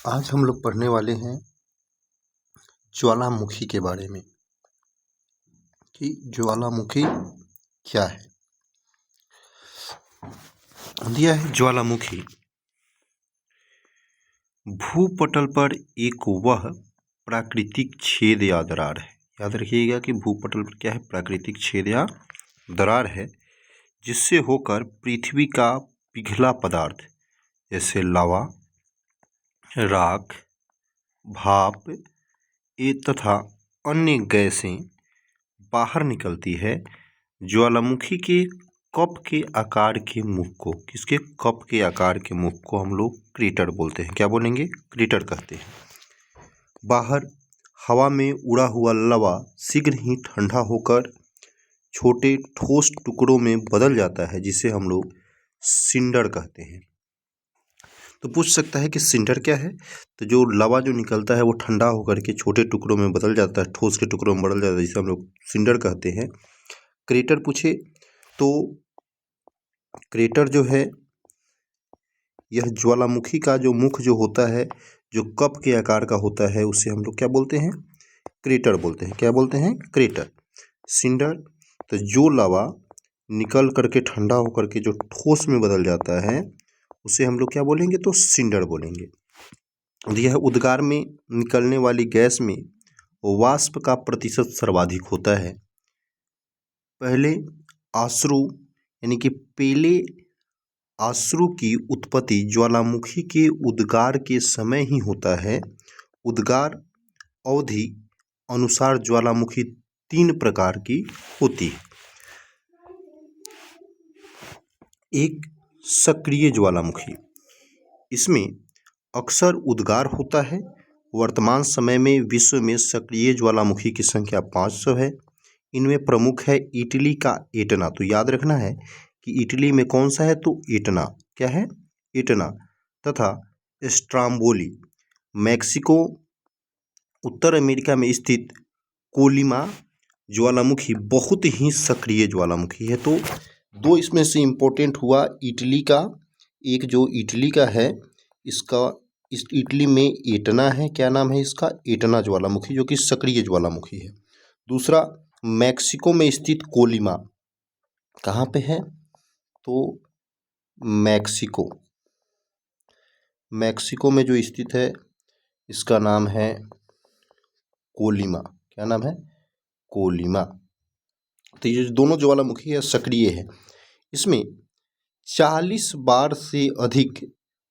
आज हम लोग पढ़ने वाले हैं ज्वालामुखी के बारे में कि ज्वालामुखी क्या है। दिया है ज्वालामुखी भूपटल पर एक वह प्राकृतिक छेद या दरार है। याद रखिएगा कि भूपटल पर क्या है, प्राकृतिक छेद या दरार है, जिससे होकर पृथ्वी का पिघला पदार्थ जैसे लावा, राख, भाप तथा अन्य गैसें बाहर निकलती है। ज्वालामुखी के कप के आकार के मुख को, किसके कप के आकार के मुख को हम लोग क्रेटर बोलते हैं। क्या बोलेंगे? क्रेटर कहते हैं। बाहर हवा में उड़ा हुआ लवा शीघ्र ही ठंडा होकर छोटे ठोस टुकड़ों में बदल जाता है, जिसे हम लोग सिंडर कहते हैं। तो पूछ सकता है कि सिंडर क्या है। तो जो लवा जो निकलता है वो ठंडा होकर के छोटे टुकड़ों में बदल जाता है, ठोस के टुकड़ों में बदल जाता है, जिसे हम लोग सिंडर कहते हैं। क्रेटर पूछे तो क्रेटर जो है, यह ज्वालामुखी का जो मुख जो होता है, जो कप के आकार का होता है, उसे हम लोग क्या बोलते हैं? क्रेटर बोलते हैं। क्या बोलते हैं? क्रेटर। सिंडर तो जो लावा निकल करके ठंडा होकर के जो ठोस में बदल जाता है, उसे हम लोग क्या बोलेंगे? तो सिंडर बोलेंगे। यह उद्गार में निकलने वाली गैस में वाष्प का प्रतिशत सर्वाधिक होता है। पहले आश्रु की उत्पत्ति ज्वालामुखी के उद्गार के समय ही होता है। उद्गार अवधि अनुसार ज्वालामुखी 3 प्रकार की होती है। एक सक्रिय ज्वालामुखी, इसमें अक्सर उद्गार होता है। वर्तमान समय में विश्व में सक्रिय ज्वालामुखी की संख्या 500 है। इनमें प्रमुख है इटली का एटना। तो याद रखना है कि इटली में कौन सा है? तो एटना। क्या है? एटना। तथा स्ट्राम्बोली। मैक्सिको, उत्तर अमेरिका में स्थित कोलिमा ज्वालामुखी बहुत ही सक्रिय ज्वालामुखी है। तो 2 इसमें से इम्पोर्टेंट हुआ इटली का। एक जो इटली का है, इस इटली में एटना है। क्या नाम है इसका? एटना ज्वालामुखी, जो कि सक्रिय ज्वालामुखी है। दूसरा मैक्सिको में स्थित कोलिमा, कहाँ पे है? तो मैक्सिको में जो स्थित है, इसका नाम है कोलिमा। क्या नाम है? कोलिमा। तो ये दोनों ज्वालामुखी है, सक्रिय है। इसमें 40 बार से अधिक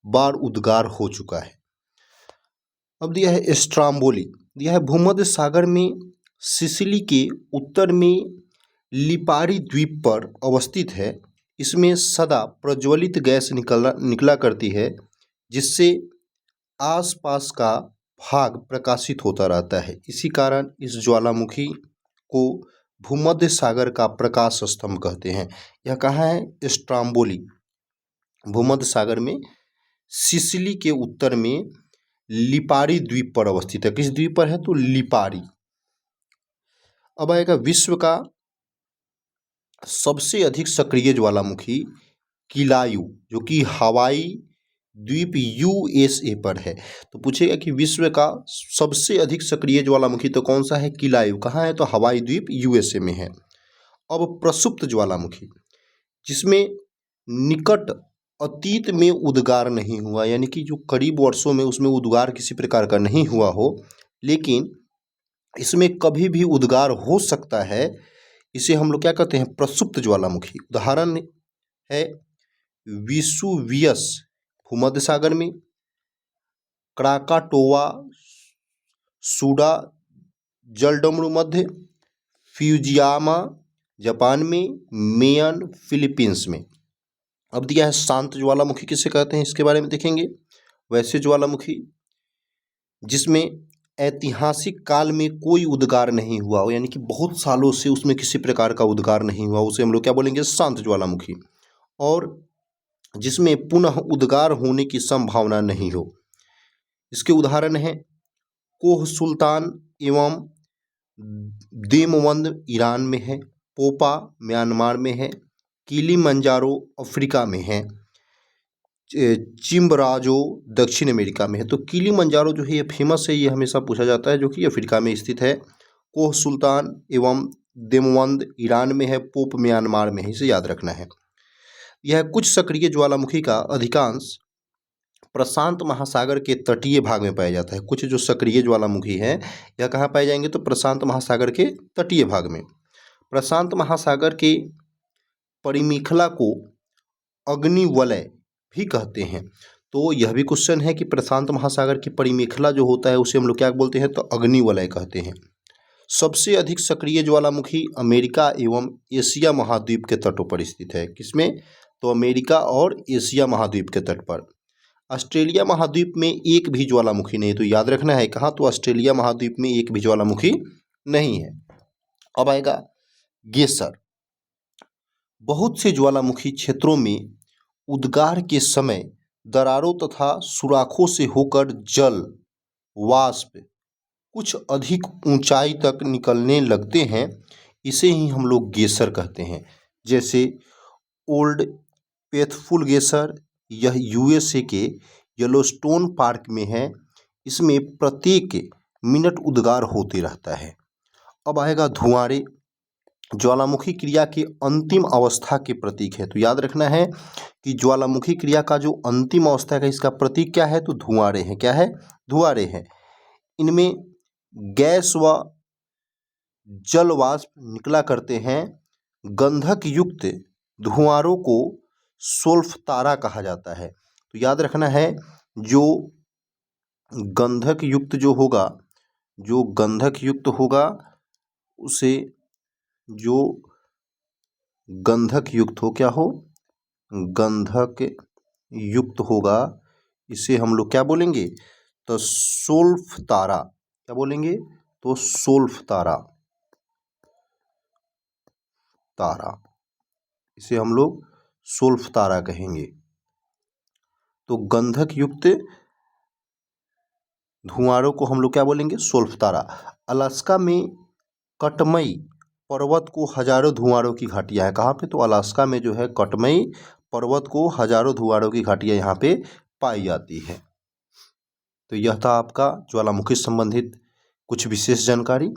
बार उद्गार हो चुका है। अब दिया है स्ट्राम्बोली। दिया है भूमध्य सागर में सिसिली के उत्तर में लिपारी द्वीप पर अवस्थित है। इसमें सदा प्रज्वलित गैस निकला करती है, जिससे आसपास का भाग प्रकाशित होता रहता है। इसी कारण इस ज्वालामुखी को भूमध्य सागर का प्रकाश स्तंभ कहते हैं। यह कहाँ है? स्ट्राम्बोली, भूमध्य सागर में सिसिली के उत्तर में लिपारी द्वीप पर अवस्थित है। किस द्वीप पर है? तो लिपारी। अब आएगा विश्व का सबसे अधिक सक्रिय ज्वालामुखी किलायू, जो कि हवाई द्वीप यूएसए पर है। तो पूछेगा कि विश्व का सबसे अधिक सक्रिय ज्वालामुखी तो कौन सा है? किलायू। कहाँ है? तो हवाई द्वीप यूएसए में है। अब प्रसुप्त ज्वालामुखी, जिसमें निकट अतीत में उद्गार नहीं हुआ, यानी कि जो करीब वर्षों में उसमें उद्गार किसी प्रकार का नहीं हुआ हो, लेकिन इसमें कभी भी उद्गार हो सकता है, इसे हम लोग क्या कहते हैं? प्रसुप्त ज्वालामुखी। उदाहरण है विसुवियस भूमध्य सागर में, क्राकाटोवा सुडा जलडमरू मध्य, फ्यूजियामा जापान में, मेयन फिलीपींस में। अब दिया है शांत ज्वालामुखी किसे कहते हैं, इसके बारे में देखेंगे। वैसे ज्वालामुखी जिसमें ऐतिहासिक काल में कोई उद्गार नहीं हुआ हो, यानी कि बहुत सालों से उसमें किसी प्रकार का उद्गार नहीं हुआ, उसे हम लोग क्या बोलेंगे? शांत ज्वालामुखी। और जिसमें पुनः उद्गार होने की संभावना नहीं हो। इसके उदाहरण हैं कोह सुल्तान एवं देमवंद ईरान में है, पोपा म्यांमार में है, किलिमंजारो अफ्रीका में है, चिम्बराजो दक्षिण अमेरिका में है। तो किलिमंजारो जो है ये फेमस है, ये हमेशा पूछा जाता है, जो कि अफ्रीका में स्थित है। कोह सुल्तान एवं देमवंद ईरान में है। पोप म्यांमार में है, इसे याद रखना है। यह कुछ सक्रिय ज्वालामुखी का अधिकांश प्रशांत महासागर के तटीय भाग में पाया जाता है। कुछ जो सक्रिय ज्वालामुखी हैं यह कहाँ पाए जाएंगे, तो प्रशांत महासागर के तटीय भाग में। प्रशांत महासागर के परिमेखला को अग्निवलय भी कहते हैं। तो यह भी क्वेश्चन है कि प्रशांत महासागर की परिमेखला जो होता है उसे हम लोग क्या बोलते हैं, तो अग्निवलय कहते हैं। सबसे अधिक सक्रिय ज्वालामुखी अमेरिका एवं एशिया महाद्वीप के तटों पर स्थित है। किसमें, तो अमेरिका और एशिया महाद्वीप के तट पर। ऑस्ट्रेलिया महाद्वीप में एक भी ज्वालामुखी नहीं, तो याद रखना है कहाँ, तो ऑस्ट्रेलिया महाद्वीप में एक भी ज्वालामुखी नहीं है। अब आएगा गेसर। बहुत से ज्वालामुखी क्षेत्रों में उद्गार के समय दरारों तथा सुराखों से होकर जल वाष्प कुछ अधिक ऊंचाई तक निकलने लगते हैं। इसे ही हम लोग गेसर कहते हैं। जैसे ओल्ड फेथफुल गेसर, यह यूएसए के येलोस्टोन पार्क में है। इसमें प्रत्येक मिनट उद्गार होते रहता है। अब आएगा धुआंरे। ज्वालामुखी क्रिया के अंतिम अवस्था के प्रतीक है। तो याद रखना है कि ज्वालामुखी क्रिया का जो अंतिम अवस्था है इसका प्रतीक क्या है, तो धुआंरे है। क्या है, धुआंरे है। इनमें गैस व जल वाष्प निकला करते हैं। गंधक युक्त धुआंरों को सोल्फतारा कहा जाता है। तो याद रखना है जो गंधक युक्त होगा उसे जो गंधक युक्त हो, क्या हो, गंधक युक्त होगा, इसे हम लोग क्या बोलेंगे, तो सोल्फतारा। क्या बोलेंगे, तो सोल्फतारा, इसे हम लोग सोल्फतारा कहेंगे। तो गंधक युक्त धुआंरों को हम लोग क्या बोलेंगे, सोल्फतारा। अलास्का में कटमई पर्वत को हजारों धुआंरों की घाटियां है। कहाँ पे, तो अलास्का में जो है कटमई पर्वत को हजारों धुआंरों की घाटियां यहाँ पे पाई जाती है। तो यह था आपका ज्वालामुखी संबंधित कुछ विशेष जानकारी।